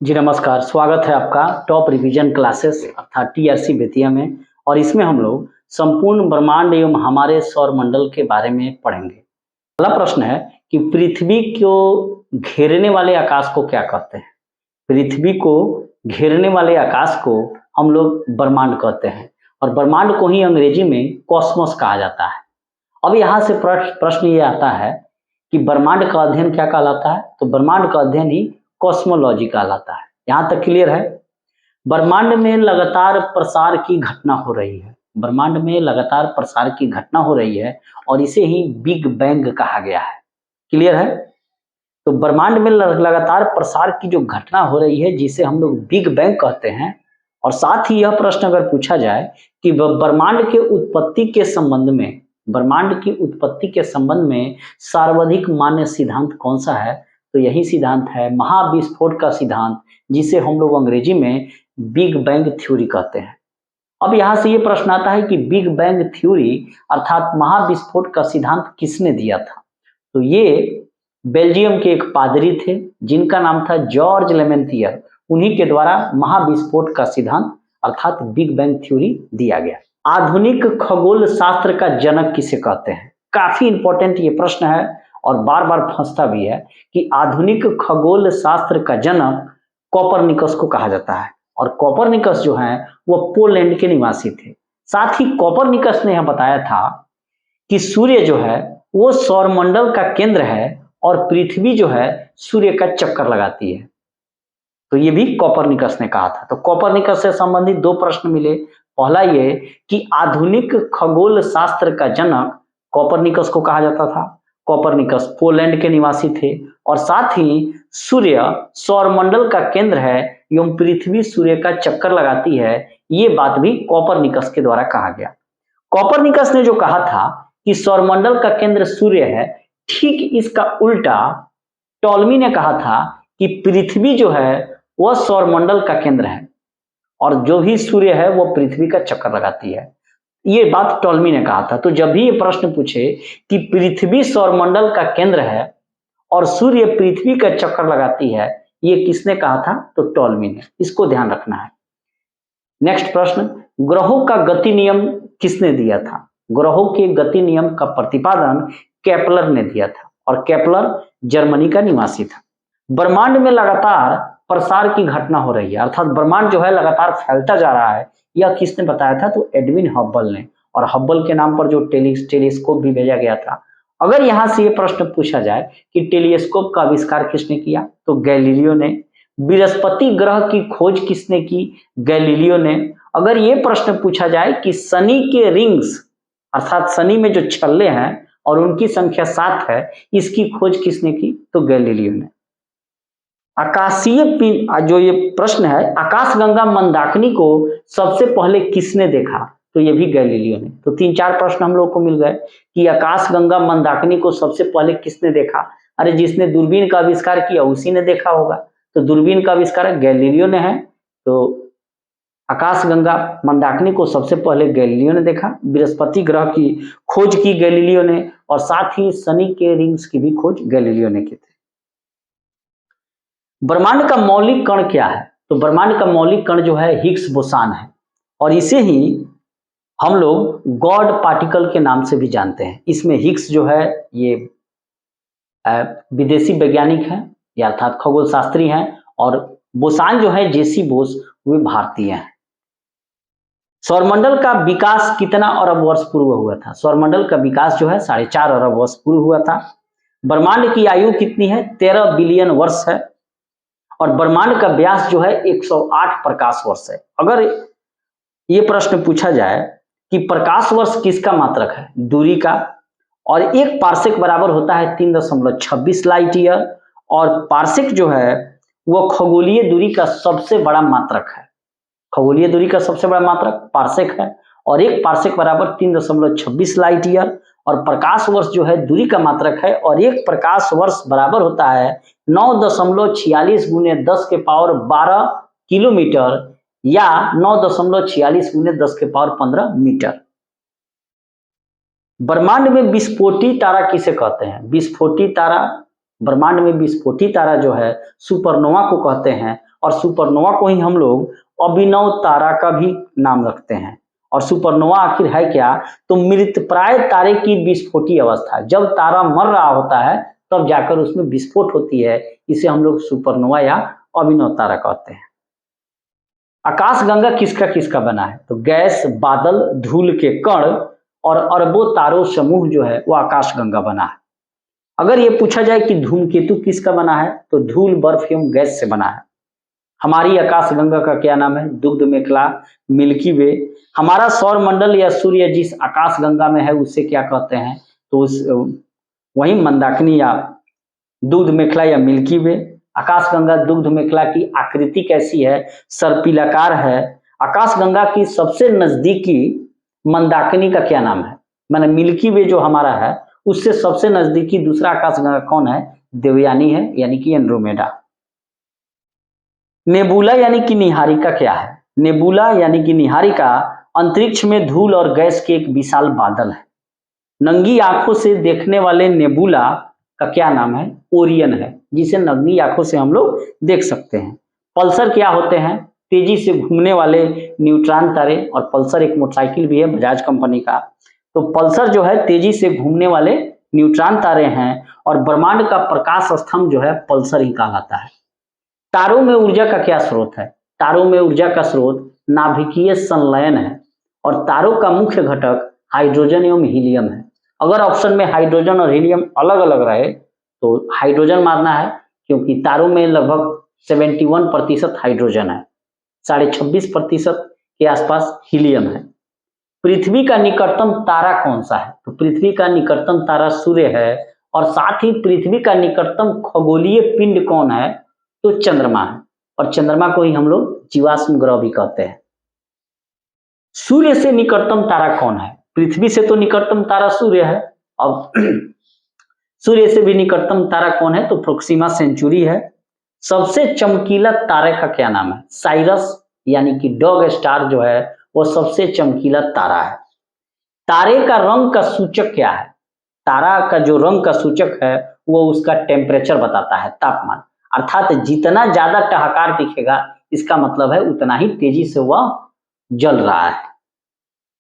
जी नमस्कार, स्वागत है आपका टॉप रिवीजन क्लासेस अर्थात टीआरसी बेतिया में। और इसमें हम लोग संपूर्ण ब्रह्मांड एवं हमारे सौर मंडल के बारे में पढ़ेंगे। पहला प्रश्न है कि पृथ्वी को घेरने वाले आकाश को क्या कहते हैं? पृथ्वी को घेरने वाले आकाश को हम लोग ब्रह्मांड कहते हैं और ब्रह्मांड को ही अंग्रेजी में कॉस्मोस कहा जाता है। अब यहाँ से प्रश्न ये आता है कि ब्रह्मांड का अध्ययन क्या कहलाता है? तो ब्रह्मांड का अध्ययन ही कॉस्मोलॉजी कहलाता है। यहाँ तक क्लियर है? ब्रह्मांड में लगातार प्रसार की घटना हो रही है। ब्रह्मांड में लगातार प्रसार की घटना हो रही है और इसे ही बिग बैंग कहा गया है। क्लियर है? तो ब्रह्मांड में लगातार प्रसार की जो घटना हो रही है जिसे हम लोग बिग बैंग कहते हैं। और साथ ही यह प्रश्न अगर पूछा जाए कि ब्रह्मांड के उत्पत्ति के संबंध में सर्वाधिक मान्य सिद्धांत कौन सा है? तो यही सिद्धांत है महाविस्फोट का सिद्धांत, जिसे हम लोग अंग्रेजी में बिग बैंग थ्योरी कहते हैं। अब यहाँ से ये प्रश्न आता है कि बिग बैंग थ्योरी अर्थात महाविस्फोट का सिद्धांत किसने दिया था? तो ये बेल्जियम के एक पादरी थे जिनका नाम था जॉर्ज लेमेंथियर। उन्हीं के द्वारा महाविस्फोट का सिद्धांत अर्थात बिग बैंग थ्योरी दिया गया। आधुनिक खगोल शास्त्र का जनक किसे कहते हैं? काफी इंपॉर्टेंट ये प्रश्न है और बार बार फंसता भी है कि आधुनिक खगोल शास्त्र का जनक कोपरनिकस को कहा जाता है। और कोपरनिकस जो है वो पोलैंड के निवासी थे। साथ ही कोपरनिकस ने यह बताया था कि सूर्य जो है वो सौरमंडल का केंद्र है और पृथ्वी जो है सूर्य का चक्कर लगाती है। तो ये भी कोपरनिकस ने कहा था। तो कोपरनिकस से संबंधित दो प्रश्न मिले। पहला ये कि आधुनिक खगोल शास्त्र का जनक कोपरनिकस को कहा जाता था। कोपरनिकस पोलैंड के निवासी थे और साथ ही सूर्य सौरमंडल का केंद्र है एवं पृथ्वी सूर्य का चक्कर लगाती है। ये बात भी कोपरनिकस के द्वारा कहा गया। कोपरनिकस ने जो कहा था कि सौरमंडल का केंद्र सूर्य है, ठीक इसका उल्टा टॉलमी ने कहा था कि पृथ्वी जो है वह सौरमंडल का केंद्र है और जो भी सूर्य है वो पृथ्वी का चक्कर लगाती है। ये बात टॉलमी ने कहा था। तो जब भी ये प्रश्न पूछे कि पृथ्वी सौरमंडल का केंद्र है और सूर्य पृथ्वी का चक्कर लगाती है, ये किसने कहा था? तो टॉलमी ने। इसको ध्यान रखना है। नेक्स्ट प्रश्न, ग्रहों का गति नियम किसने दिया था? ग्रहों के गति नियम का प्रतिपादन केपलर ने दिया था और केपलर जर्मनी का निवासी था। ब्रह्मांड में लगातार प्रसार की घटना हो रही है अर्थात ब्रह्मांड जो है लगातार फैलता जा रहा है, यह किसने बताया था? तो एडविन हब्बल ने। और हब्बल के नाम पर जो टेलीस्कोप भी भेजा गया था। अगर यहां से ये प्रश्न पूछा जाए कि टेलीस्कोप का आविष्कार किसने किया? तो गैलीलियो ने। बृहस्पति ग्रह की खोज किसने की? गैलीलियो ने। अगर ये प्रश्न पूछा जाए कि शनि के रिंग्स अर्थात शनि में जो छल्ले हैं और उनकी संख्या 7 है, इसकी खोज किसने की? तो गैलीलियो ने। आकाशीय जो ये प्रश्न है, आकाशगंगा मंदाकिनी को सबसे पहले किसने देखा? तो ये भी गैलीलियो ने। तो 3-4 प्रश्न हम लोग को मिल गए कि आकाशगंगा मंदाकिनी को सबसे पहले किसने देखा? अरे जिसने दूरबीन का आविष्कार किया उसी ने देखा होगा। तो दूरबीन का आविष्कार गैलीलियो ने है। तो आकाशगंगा मंदाकिनी को सबसे पहले गैलीलियो ने देखा। बृहस्पति ग्रह की खोज की गैलीलियो ने और साथ ही शनि के रिंग्स की भी खोज गैलीलियो ने की थी। ब्रह्मांड का मौलिक कण क्या है? तो ब्रह्मांड का मौलिक कण जो है हिग्स बोसान है और इसे ही हम लोग गॉड पार्टिकल के नाम से भी जानते हैं। इसमें हिग्स जो है ये विदेशी वैज्ञानिक हैं या अर्थात खगोल शास्त्री हैं और बोसान जो है जेसी बोस वे भारतीय हैं। सौरमंडल का विकास कितना अरब वर्ष पूर्व हुआ था? सौरमंडल का विकास जो है 4.5 अरब वर्ष पूर्व हुआ था। ब्रह्मांड की आयु कितनी है? 13 बिलियन वर्ष है और ब्रह्मांड का व्यास जो है 108 प्रकाश वर्ष है। अगर ये प्रश्न पूछा जाए कि प्रकाश वर्ष किसका मात्रक है? दूरी का। और एक पार्सेक बराबर होता है 3.26 लाइट ईयर और पार्सेक जो है वो खगोलीय दूरी का सबसे बड़ा मात्रक है। खगोलीय दूरी का सबसे बड़ा मात्रक पार्सेक है और एक पार्सेक बराबर 3.26 लाइट ईयर और प्रकाश वर्ष जो है दूरी का मात्रक है और एक प्रकाश वर्ष बराबर होता है 9.46 गुने 10 के पावर 12 किलोमीटर या 9.46 गुने 10 के पावर 15 मीटर। ब्रह्मांड में विस्फोटी तारा किसे कहते हैं? विस्फोटी तारा ब्रह्मांड में विस्फोटी तारा जो है सुपरनोवा को कहते हैं, और सुपरनोवा को ही हम लोग अभिनव तारा का भी नाम रखते हैं। और सुपरनोवा आखिर है क्या? तो मृतप्राय तारे की विस्फोटी अवस्था, जब तारा मर रहा होता है तब जाकर उसमें विस्फोट होती है, इसे हम लोग सुपरनोवा या अभिनव तारा कहते हैं। आकाशगंगा किसका किसका बना है? तो गैस, बादल, धूल के कण और अरबों तारों समूह जो है वो आकाशगंगा बना है। अगर ये पूछा जाए कि धूमकेतु किसका बना है, तो धूल, बर्फ एवं गैस से बना है। हमारी आकाशगंगा का क्या नाम है? दुग्ध मेखला, मिल्की वे। हमारा सौर मंडल या सूर्य जिस आकाशगंगा में है उसे क्या कहते हैं? तो उस वही मंदाकिनी या दुग्ध मेखला या मिल्की वे। आकाशगंगा दुग्ध मेखला की आकृति कैसी है? सर्पिलाकार है। आकाशगंगा की सबसे नजदीकी मंदाकिनी का क्या नाम है? माने मिल्की वे जो हमारा है उससे सबसे नजदीकी दूसरा आकाशगंगा कौन है? देवयानी है, यानी कि एंड्रोमेडा। नेबुला यानी कि निहारिका क्या है? नेबुला यानी कि निहारिका अंतरिक्ष में धूल और गैस के एक विशाल बादल है। नंगी आंखों से देखने वाले नेबुला का क्या नाम है? ओरियन है, जिसे नंगी आंखों से हम लोग देख सकते हैं। पल्सर क्या होते हैं? तेजी से घूमने वाले न्यूट्रॉन तारे। और पल्सर एक मोटरसाइकिल भी है बजाज कंपनी का। तो पल्सर जो है तेजी से घूमने वाले न्यूट्रॉन तारे हैं, और ब्रह्मांड का प्रकाश स्तंभ जो है पल्सर ही कहलाता है। तारों में ऊर्जा का क्या स्रोत है? तारों में ऊर्जा का स्रोत नाभिकीय संलयन है, और तारों का मुख्य घटक हाइड्रोजन एवं हीलियम है। अगर ऑप्शन में हाइड्रोजन और हीलियम अलग अलग रहे तो हाइड्रोजन मारना है, क्योंकि तारों में लगभग 71% हाइड्रोजन है, 26.5% के आसपास हीलियम है। पृथ्वी का निकटतम तारा कौन सा है? तो पृथ्वी का निकटतम तारा सूर्य है, और साथ ही पृथ्वी का निकटतम खगोलीय पिंड कौन है? तो चंद्रमा है, और चंद्रमा को ही हम लोग जीवाश्म ग्रह भी कहते हैं। सूर्य से निकटतम तारा कौन है? पृथ्वी से तो निकटतम तारा सूर्य है। अब सूर्य से भी निकटतम तारा कौन है? तो प्रोक्सिमा सेंचुरी है। सबसे चमकीला तारे का क्या नाम है? साइरस यानी कि डॉग स्टार जो है वो सबसे चमकीला तारा है। तारे का रंग का सूचक क्या है? तारा का जो रंग का सूचक है वो उसका टेम्परेचर बताता है, तापमान। अर्थात जितना ज्यादा टहाकार दिखेगा इसका मतलब है उतना ही तेजी से वह जल रहा है।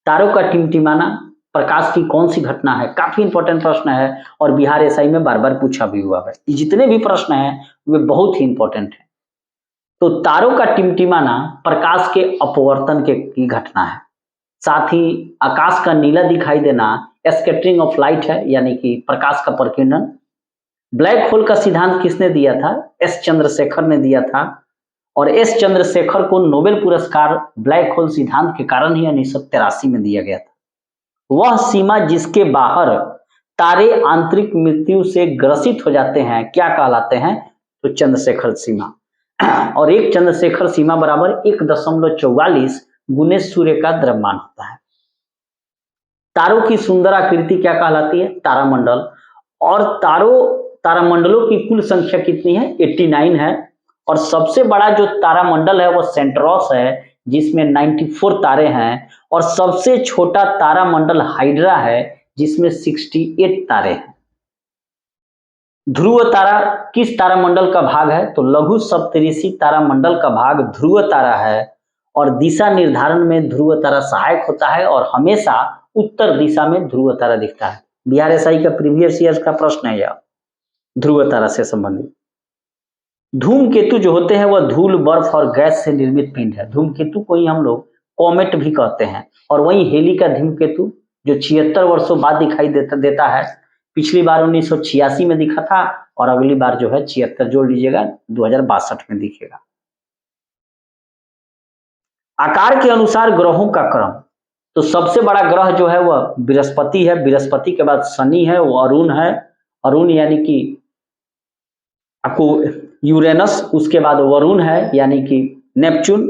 तारों का टिमटिमाना प्रकाश की कौन सी घटना है? काफी इंपॉर्टेंट प्रश्न है, और बिहार एसआई में बार बार पूछा भी हुआ है। जितने भी प्रश्न हैं वे बहुत ही इंपॉर्टेंट है। तो तारों का टिमटिमाना प्रकाश के अपवर्तन की घटना है। साथ ही आकाश का नीला दिखाई देना स्कैटरिंग ऑफ लाइट है, यानी कि प्रकाश का प्रकीर्णन। ब्लैक होल का सिद्धांत किसने दिया था? एस चंद्रशेखर ने दिया था, और एस चंद्रशेखर को नोबेल पुरस्कार ब्लैक होल सिद्धांत के कारण ही 1983 में दिया गया था। वह सीमा जिसके बाहर तारे आंतरिक मृत्यु से ग्रसित हो जाते हैं क्या कहलाते हैं? तो चंद्रशेखर सीमा। और एक चंद्रशेखर सीमा बराबर 1.44 गुने सूर्य का द्रव्यमान होता है। तारों की सुंदर आकृति क्या कहलाती है? तारामंडल। और तारामंडलों की कुल संख्या कितनी है? 89 है। और सबसे बड़ा जो तारामंडल है वो सेंट्रोस है, जिसमें 94 तारे हैं। और सबसे छोटा तारामंडल हाइड्रा है, जिसमें 68 तारे हैं। ध्रुव तारा किस तारामंडल का भाग है? तो लघु सप्तऋषि तारामंडल का भाग ध्रुव तारा है, और दिशा निर्धारण में ध्रुव तारा सहायक होता है, और हमेशा उत्तर दिशा में ध्रुव तारा दिखता है। बिहार एसआई का प्रीवियस ईयर का प्रश्न है यह ध्रुव तारा से संबंधित। धूमकेतु जो होते हैं वह धूल, बर्फ और गैस से निर्मित पिंड है। धूमकेतु को ही हम लोग कॉमेट भी कहते हैं। और वही हेली का धूमकेतु जो 76 वर्षों बाद दिखाई देता है। पिछली बार 1986 में दिखा था, और अगली बार जो है 76 जोड़ लीजिएगा 2062 में दिखेगा। आकार के अनुसार ग्रहों का क्रम, तो सबसे बड़ा ग्रह जो है वह बृहस्पति है। बृहस्पति के बाद शनि है, वो अरुण है। अरुण यानी कि आपको यूरेनस, उसके बाद वरुण है यानी कि नेपच्यून,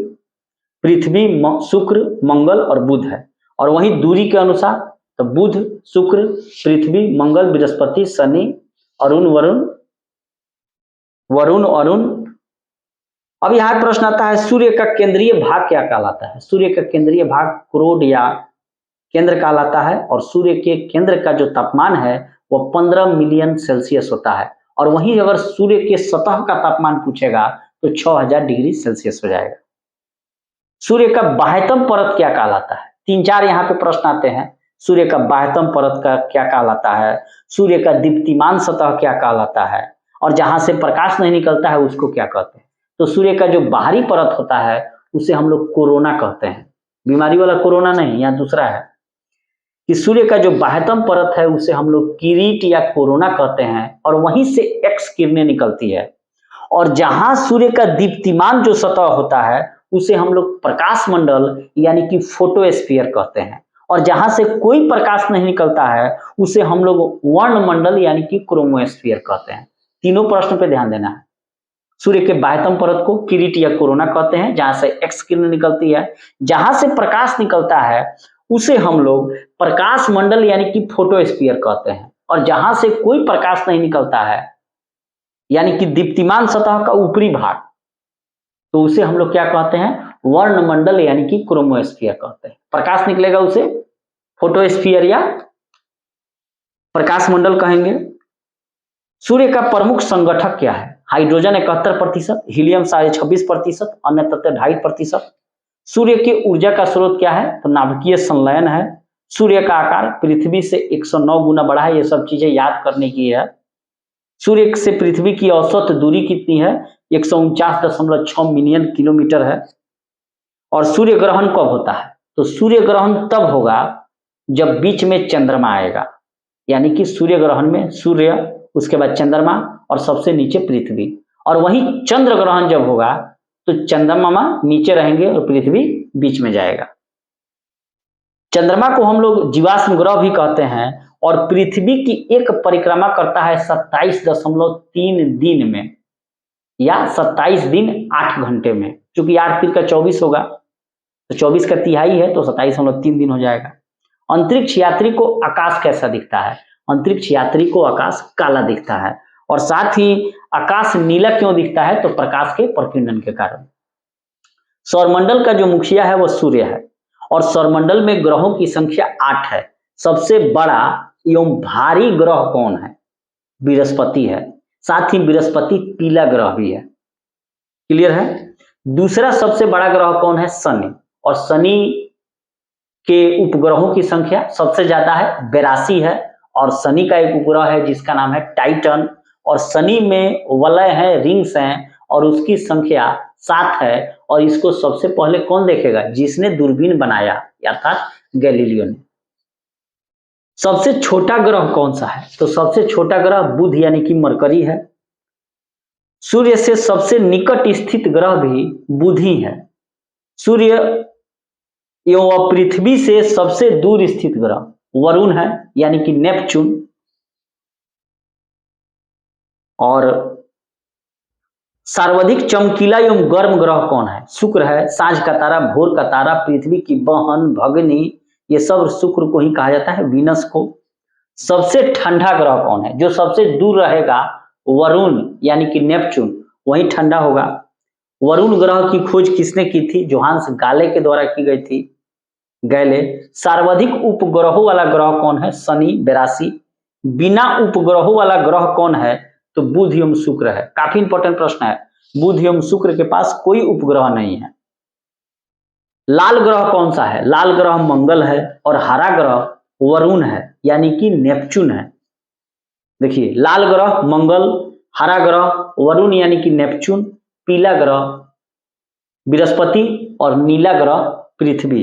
पृथ्वी, शुक्र, मंगल और बुध है। और वहीं दूरी के अनुसार तो बुध, शुक्र, पृथ्वी, मंगल, बृहस्पति, शनि, अरुण, वरुण, अरुण। अब यहाँ प्रश्न आता है सूर्य का केंद्रीय भाग क्या कहलाता है? सूर्य का केंद्रीय भाग क्रोड या केंद्र कहलाता है। और सूर्य के केंद्र का जो तापमान है वह 15 मिलियन सेल्सियस होता है। और वहीं अगर सूर्य के सतह का तापमान पूछेगा तो 6000 डिग्री सेल्सियस हो जाएगा। सूर्य का बाह्यतम परत क्या कहलाता है? 3-4 यहाँ पे प्रश्न आते हैं। सूर्य का बाह्यतम परत का क्या कहलाता है? सूर्य का दीप्तिमान सतह क्या कहलाता है? और जहां से प्रकाश नहीं निकलता है उसको क्या कहते हैं? तो सूर्य का जो बाहरी परत होता है उसे हम लोग कोरोना कहते हैं। बीमारी वाला कोरोना नहीं, यहाँ दूसरा है कि सूर्य का जो बाह्यतम परत है उसे हम लोग किरीट या कोरोना कहते हैं और वहीं से एक्स किरणें निकलती है। और जहां सूर्य का दीप्तिमान जो सतह होता है उसे हम लोग प्रकाश मंडल यानी कि फोटोस्फीयर कहते हैं। और जहां से कोई प्रकाश नहीं निकलता है उसे हम लोग वर्णमंडल यानी कि क्रोमोस्फीयर कहते हैं। तीनों प्रश्न पे ध्यान देना है। सूर्य के बाह्यतम परत को किरीट या कोरोना कहते हैं, जहां से एक्स किरण निकलती है। जहां से प्रकाश निकलता है उसे हम लोग प्रकाश मंडल यानी कि फोटोस्फीयर कहते हैं। और जहां से कोई प्रकाश नहीं निकलता है यानी कि दीप्तिमान सतह का ऊपरी भाग, तो उसे हम लोग क्या कहते हैं? वर्णमंडल यानी कि क्रोमोस्फीयर कहते हैं। प्रकाश निकलेगा उसे फोटोस्फीयर या प्रकाश मंडल कहेंगे। सूर्य का प्रमुख संगठक क्या है? हाइड्रोजन 71%, हीलियम 26.5%, अन्य तत्व 2.5%। सूर्य की ऊर्जा का स्रोत क्या है? तो नाभिकीय संलयन है। सूर्य का आकार पृथ्वी से 109 गुना बड़ा है। ये सब चीजें याद करने की है। सूर्य से पृथ्वी की औसत दूरी कितनी है? 149.6 मिलियन किलोमीटर है। और सूर्य ग्रहण कब होता है? तो सूर्य ग्रहण तब होगा जब बीच में चंद्रमा आएगा, यानी कि सूर्य ग्रहण में सूर्य, उसके बाद चंद्रमा और सबसे नीचे पृथ्वी। और वहीं चंद्र ग्रहण जब होगा तो चंद्रमा नीचे रहेंगे और पृथ्वी बीच में जाएगा। चंद्रमा को हम लोग जीवाश्म ग्रह भी कहते हैं। और पृथ्वी की एक परिक्रमा करता है 27.3 दिन में, या 27 दिन 8 घंटे में। चूंकि 8 तीन का 24 होगा तो 24 का तिहाई है तो 27.3 दिन हो जाएगा। अंतरिक्ष यात्री को आकाश कैसा दिखता है? अंतरिक्ष यात्री को आकाश काला दिखता है। और साथ ही आकाश नीला क्यों दिखता है? तो प्रकाश के प्रकीर्णन के कारण। सौरमंडल का जो मुखिया है वो सूर्य है। और सौरमंडल में ग्रहों की संख्या 8 है। सबसे बड़ा एवं भारी ग्रह कौन है? बृहस्पति है। साथ ही बृहस्पति पीला ग्रह भी है। क्लियर है? दूसरा सबसे बड़ा ग्रह कौन है? शनि। और शनि के उपग्रहों की संख्या सबसे ज्यादा है, 82 है। और शनि का एक उपग्रह है जिसका नाम है टाइटन। और शनि में वलय है, रिंग्स हैं, और उसकी संख्या 7 है। और इसको सबसे पहले कौन देखेगा? जिसने दूरबीन बनाया, अर्थात गैलीलियो ने। सबसे छोटा ग्रह कौन सा है? तो सबसे छोटा ग्रह बुध यानी कि मरकरी है। सूर्य से सबसे निकट स्थित ग्रह भी बुध ही है। सूर्य एवं पृथ्वी से सबसे दूर स्थित ग्रह वरुण है, यानी कि नेपच्यून। और सर्वाधिक चमकीला एवं गर्म ग्रह कौन है? शुक्र है। सांझ का तारा, भोर का तारा, पृथ्वी की बहन, भगनी, ये सब शुक्र को ही कहा जाता है, वीनस को। सबसे ठंडा ग्रह कौन है? जो सबसे दूर रहेगा वरुण यानी कि नेपच्यून, वही ठंडा होगा। वरुण ग्रह की खोज किसने की थी? जोहान्स गाले के द्वारा की गई थी, गैले। सर्वाधिक उपग्रहों वाला ग्रह कौन है? शनि, 82। बिना उपग्रहों वाला ग्रह कौन है? तो बुध एवं शुक्र है। काफी इंपॉर्टेंट प्रश्न है। बुध एवं शुक्र के पास कोई उपग्रह नहीं है। लाल ग्रह कौन सा है? लाल ग्रह मंगल है। और हरा ग्रह वरुण है, यानी कि नेपच्यून है। देखिए, लाल ग्रह मंगल, हरा ग्रह वरुण यानी कि नेपच्यून, पीला ग्रह बृहस्पति और नीला ग्रह पृथ्वी।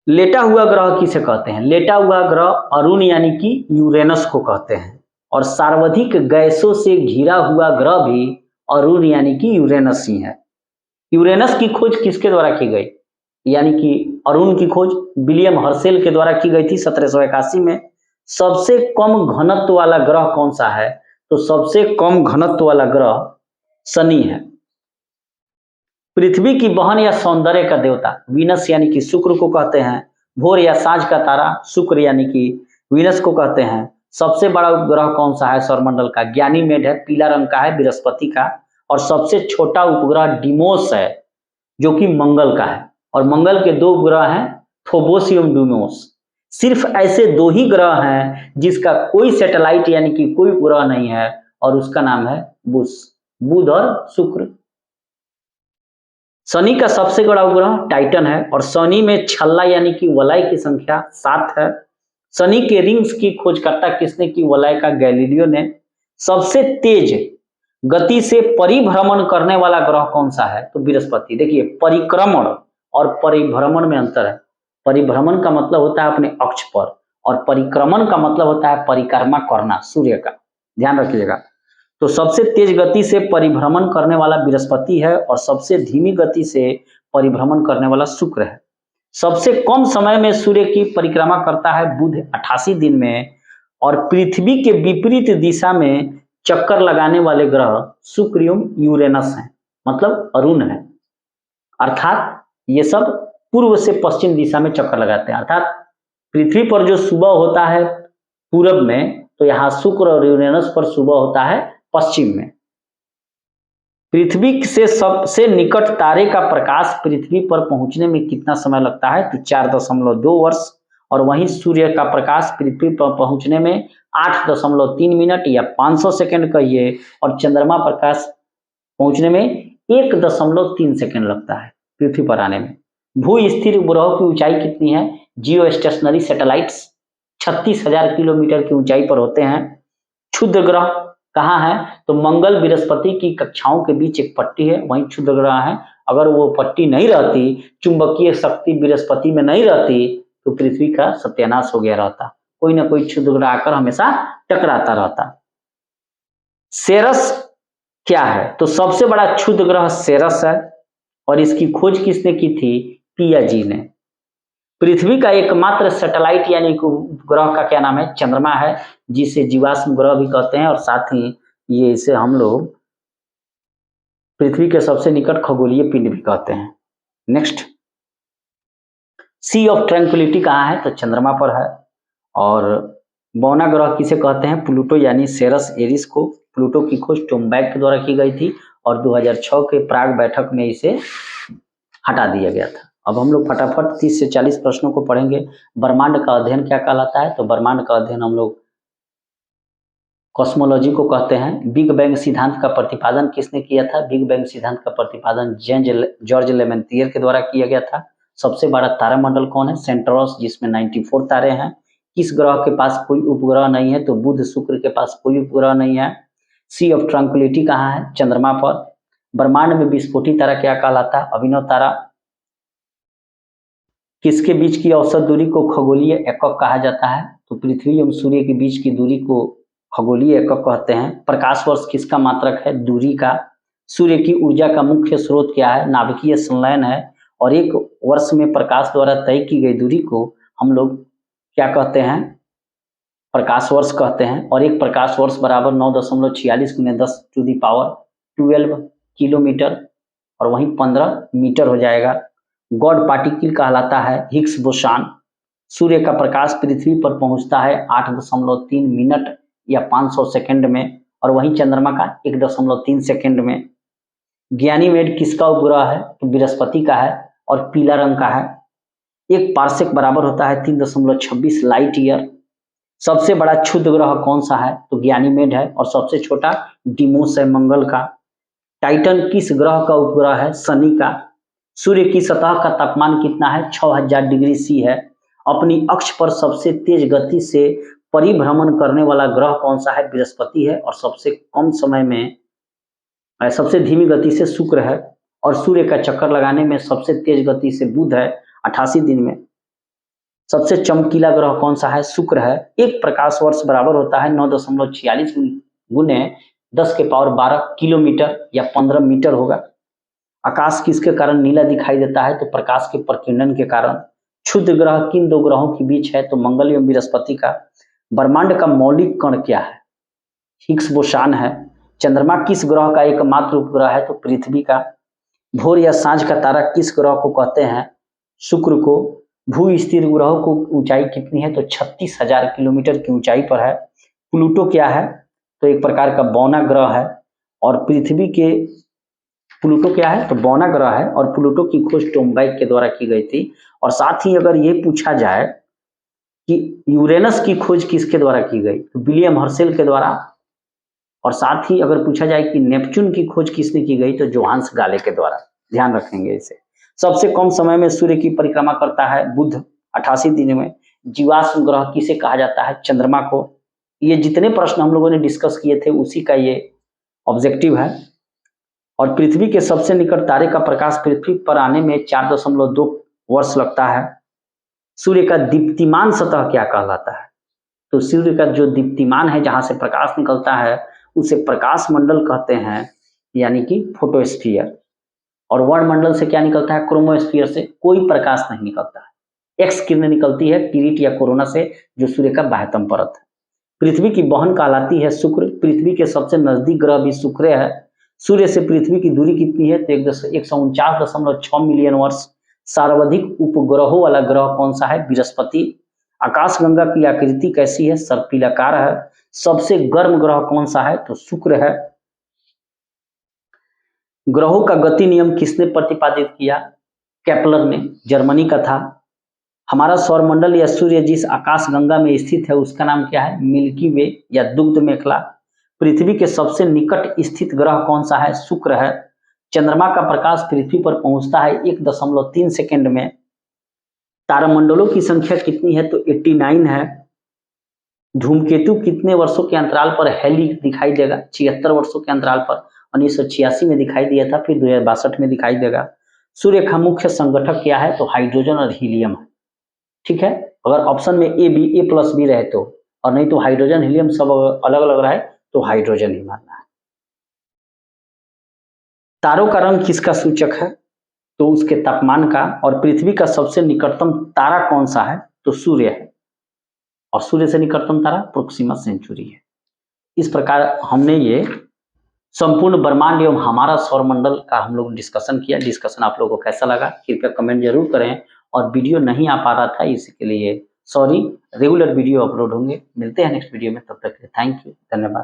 लेटा हुआ ग्रह किसे कहते हैं? लेटा हुआ ग्रह अरुण यानी कि यूरेनस को कहते हैं। और सर्वाधिक गैसों से घिरा हुआ ग्रह भी अरुण यानी कि यूरेनस ही है। यूरेनस की खोज किसके द्वारा की गई? यानी कि अरुण की खोज विलियम हर्शेल के द्वारा की गई थी 1781 में। सबसे कम घनत्व वाला ग्रह कौन सा है? तो सबसे कम घनत्व वाला ग्रह शनि है। पृथ्वी की बहन या सौंदर्य का देवता वीनस यानी कि शुक्र को कहते हैं। भोर या साँझ का तारा शुक्र यानी कि वीनस को कहते हैं। सबसे बड़ा उपग्रह कौन सा है सौरमंडल का? गैनीमेड है, पीला रंग का है, बृहस्पति का। और सबसे छोटा उपग्रह डिमोस है, जो कि मंगल का है। और मंगल के 2 उपग्रह हैं, फोबोस एवं डूमोस। सिर्फ ऐसे दो ही ग्रह हैं जिसका कोई सैटेलाइट यानी कि कोई ग्रह नहीं है, और उसका नाम है बुध और शुक्र। शनि का सबसे बड़ा उपग्रह टाइटन है, और शनि में छल्ला यानी कि वलय की संख्या 7 है। शनि के रिंग्स की खोजकर्ता किसने की? वलय का गैलीलियो ने। सबसे तेज गति से परिभ्रमण करने वाला ग्रह कौन सा है? तो बृहस्पति। देखिए, परिक्रमण और परिभ्रमण में अंतर है। परिभ्रमण का मतलब होता है अपने अक्ष पर, और परिक्रमण का मतलब होता है परिक्रमा करना सूर्य का, ध्यान रखिएगा। तो सबसे तेज गति से परिभ्रमण करने वाला बृहस्पति है, और सबसे धीमी गति से परिभ्रमण करने वाला शुक्र है। सबसे कम समय में सूर्य की परिक्रमा करता है बुध 88 दिन में, और पृथ्वी के विपरीत दिशा में चक्कर लगाने वाले ग्रह शुक्र एवं यूरेनस हैं, मतलब अरुण है। अर्थात ये सब पूर्व से पश्चिम दिशा में चक्कर लगाते हैं। अर्थात पृथ्वी पर जो सुबह होता है पूरब में, तो यहाँ शुक्र और यूरेनस पर सुबह होता है पश्चिम में। पृथ्वी से सबसे निकट तारे का प्रकाश पृथ्वी पर पहुंचने में कितना समय लगता है? तो 4.2 वर्ष। और वहीं सूर्य का प्रकाश पृथ्वी पर पहुंचने में 8.3 मिनट या 500 सेकंड कहिए, और चंद्रमा प्रकाश पहुंचने में 1.3 सेकंड लगता है पृथ्वी पर आने में। भू स्थिर उपग्रहों की ऊंचाई कितनी है? जियो स्टेशनरी सैटेलाइट्स 36,000 किलोमीटर की ऊंचाई पर होते हैं। क्षुद्र ग्रह कहाँ है? तो मंगल बृहस्पति की कक्षाओं के बीच एक पट्टी है, वहीं क्षुद्र ग्रह है। अगर वो पट्टी नहीं रहती, चुंबकीय शक्ति बृहस्पति में नहीं रहती, तो पृथ्वी का सत्यानाश हो गया रहता। कोई ना कोई क्षुद्र ग्रह आकर हमेशा टकराता रहता। सेरस क्या है? तो सबसे बड़ा क्षुद्र ग्रह सेरस है, और इसकी खोज किसने की थी? पियाजी ने। पृथ्वी का एकमात्र सैटेलाइट यानी कि उपग्रह का क्या नाम है? चंद्रमा है, जिसे जीवाश्म ग्रह भी कहते हैं, और साथ ही ये इसे हम लोग पृथ्वी के सबसे निकट खगोलीय पिंड भी कहते हैं। नेक्स्ट, सी ऑफ ट्रैंक्विलिटी कहाँ है? तो चंद्रमा पर है। और बौना ग्रह किसे कहते हैं? प्लूटो यानी सेरस एरिस को। प्लूटो की खोज टोम्बैक के द्वारा की गई थी, और 2006 के प्राग बैठक में इसे हटा दिया गया था। अब हम लोग फटाफट 30 से 40 प्रश्नों को पढ़ेंगे। ब्रह्मांड का अध्ययन क्या कहलाता है? तो ब्रह्मांड का अध्ययन हम लोग कॉस्मोलॉजी को कहते हैं। बिग बैंग सिद्धांत का प्रतिपादन किसने किया था? बिग बैंग सिद्धांत का प्रतिपादन जॉर्ज लेमेंटियर के द्वारा किया गया था। सबसे बड़ा तारामंडल कौन है? सेंट्रोस, जिसमें 94 तारे हैं। किस ग्रह के पास कोई उपग्रह नहीं है? तो बुध शुक्र के पास कोई उपग्रह नहीं है। सी ऑफ ट्रैंक्विलिटी कहाँ है? चंद्रमा पर। ब्रह्मांड में विस्फोटी तारा क्या कहलाता है? अभिनव तारा। किसके बीच की औसत दूरी को खगोलीय एकक कहा जाता है? तो पृथ्वी एवं सूर्य के बीच की दूरी को खगोलीय एकक कहते हैं। प्रकाश वर्ष किसका मात्रक है? दूरी का। सूर्य की ऊर्जा का मुख्य स्रोत क्या है? नाभिकीय संलयन है। और एक वर्ष में प्रकाश द्वारा तय की गई दूरी को हम लोग क्या कहते हैं? प्रकाश वर्ष कहते हैं। और एक प्रकाश वर्ष बराबर 9.46 × 10⁻12 किलोमीटर, और वहीं 15 मीटर हो जाएगा। गॉड पार्टिकल कहलाता है हिग्स बोसान। सूर्य का प्रकाश पृथ्वी पर पहुंचता है 8.3 मिनट या 500 सेकंड में, और वहीं चंद्रमा का 1.3 सेकंड में। ज्ञानीमेड किसका उपग्रह है? तो बृहस्पति का है, और पीला रंग का है। एक पार्सेक बराबर होता है 3.26 लाइट ईयर। सबसे बड़ा क्षुद्र ग्रह कौन सा है? तो ज्ञानीमेड है, और सबसे छोटा डिमोस है, मंगल का। टाइटन किस ग्रह का उपग्रह है? शनि का। सूर्य की सतह का तापमान कितना है? 6000 डिग्री सी है। अपनी अक्ष पर सबसे तेज गति से परिभ्रमण करने वाला ग्रह कौन सा है? बृहस्पति है, और सबसे कम समय में सबसे धीमी गति से शुक्र है। और सूर्य का चक्कर लगाने में सबसे तेज गति से बुध है 88 दिन में। सबसे चमकीला ग्रह कौन सा है? शुक्र है। एक प्रकाश वर्ष बराबर होता है 9.46 गुने 10⁻12 किलोमीटर या 15 मीटर होगा। आकाश किसके कारण नीला दिखाई देता है? तो प्रकाश के प्रकीर्णन के कारण। क्षुद्र ग्रह किन दो ग्रहों के बीच है? तो मंगल एवं बृहस्पति का। ब्रह्मांड का मौलिक कण क्या है? हिग्स बोसान है। चंद्रमा किस ग्रह का एकमात्र उपग्रह है? तो पृथ्वी का। भोर या सांझ का तारा किस ग्रह को कहते हैं? शुक्र को। भू स्थिर ग्रहों को ऊंचाई कितनी है? तो 36,000 किलोमीटर की ऊंचाई पर है। प्लूटो क्या है? तो एक प्रकार का बौना ग्रह है। और पृथ्वी के प्लूटो क्या है? तो बौना ग्रह है, और प्लूटो की खोज टोम्बैक के द्वारा की गई थी। और साथ ही अगर ये पूछा जाए कि यूरेनस की खोज किसके द्वारा की गई, तो विलियम हर्शेल के द्वारा। और साथ ही अगर पूछा जाए कि नेपच्यून की खोज किसने की गई, तो जोहान्स गाले के द्वारा। ध्यान रखेंगे इसे। सबसे कम समय में सूर्य की परिक्रमा करता है बुध, 88 दिन में। जीवाश्म ग्रह किसे कहा जाता है, चंद्रमा को। ये जितने प्रश्न हम लोगों ने डिस्कस किए थे उसी का ये ऑब्जेक्टिव है। और पृथ्वी के सबसे निकट तारे का प्रकाश पृथ्वी पर आने में 4.2 वर्ष लगता है। सूर्य का दीप्तिमान सतह क्या कहलाता है, तो सूर्य का जो दीप्तिमान है, जहां से प्रकाश निकलता है, उसे प्रकाश मंडल कहते हैं, यानी कि फोटोस्फीयर। और वर्णमंडल से क्या निकलता है, क्रोमोस्फीयर से कोई प्रकाश नहीं निकलता है। एक्स किरणें निकलती है टिरिट या कोरोना से, जो सूर्य का बाह्यतम परत है। पृथ्वी की बहन कहलाती है शुक्र। पृथ्वी के सबसे नजदीक ग्रह भी शुक्र है। सूर्य से पृथ्वी की दूरी कितनी है, तो 149.6 मिलियन वर्ष। सर्वाधिक उपग्रहों वाला ग्रह कौन सा है, बृहस्पति। आकाशगंगा की आकृति कैसी है, सर्पिलाकार है। सबसे गर्म ग्रह कौन सा है, तो शुक्र है। ग्रहों का गति नियम किसने प्रतिपादित किया, केपलर ने, जर्मनी का था। हमारा सौरमंडल या सूर्य जिस आकाशगंगा में स्थित है उसका नाम क्या है, मिल्की वे या दुग्ध मेखला। पृथ्वी के सबसे निकट स्थित ग्रह कौन सा है, शुक्र है। चंद्रमा का प्रकाश पृथ्वी पर पहुंचता है 1.3 सेकेंड में। तारामंडलों की संख्या कितनी है, तो 89 है। धूमकेतु कितने वर्षों के अंतराल पर हेली दिखाई देगा, 76 वर्षों के अंतराल पर। 1986 में दिखाई दिया था, फिर 2062 में दिखाई देगा। सूर्य का मुख्य संगठक क्या है, तो हाइड्रोजन और हीलियम है। ठीक है, अगर ऑप्शन में ए प्लस बी रहे तो, और नहीं तो हाइड्रोजन हीलियम सब अलग अलग रहे तो हाइड्रोजन ही मानना है। तारों का रंग किसका सूचक है, तो उसके तापमान का। और पृथ्वी का सबसे निकटतम तारा कौन सा है, तो सूर्य है। और सूर्य से निकटतम तारा प्रोक्सिमा सेंचुरी है। इस प्रकार हमने ये संपूर्ण ब्रह्मांड एवं हमारा सौरमंडल का हम लोग डिस्कशन किया। डिस्कशन आप लोगों को कैसा लगा कृपया कमेंट जरूर करें। और वीडियो नहीं आ पा रहा था इसके लिए सॉरी। रेगुलर वीडियो अपलोड होंगे। मिलते हैं नेक्स्ट वीडियो में, तब तक के लिए थैंक यू, धन्यवाद।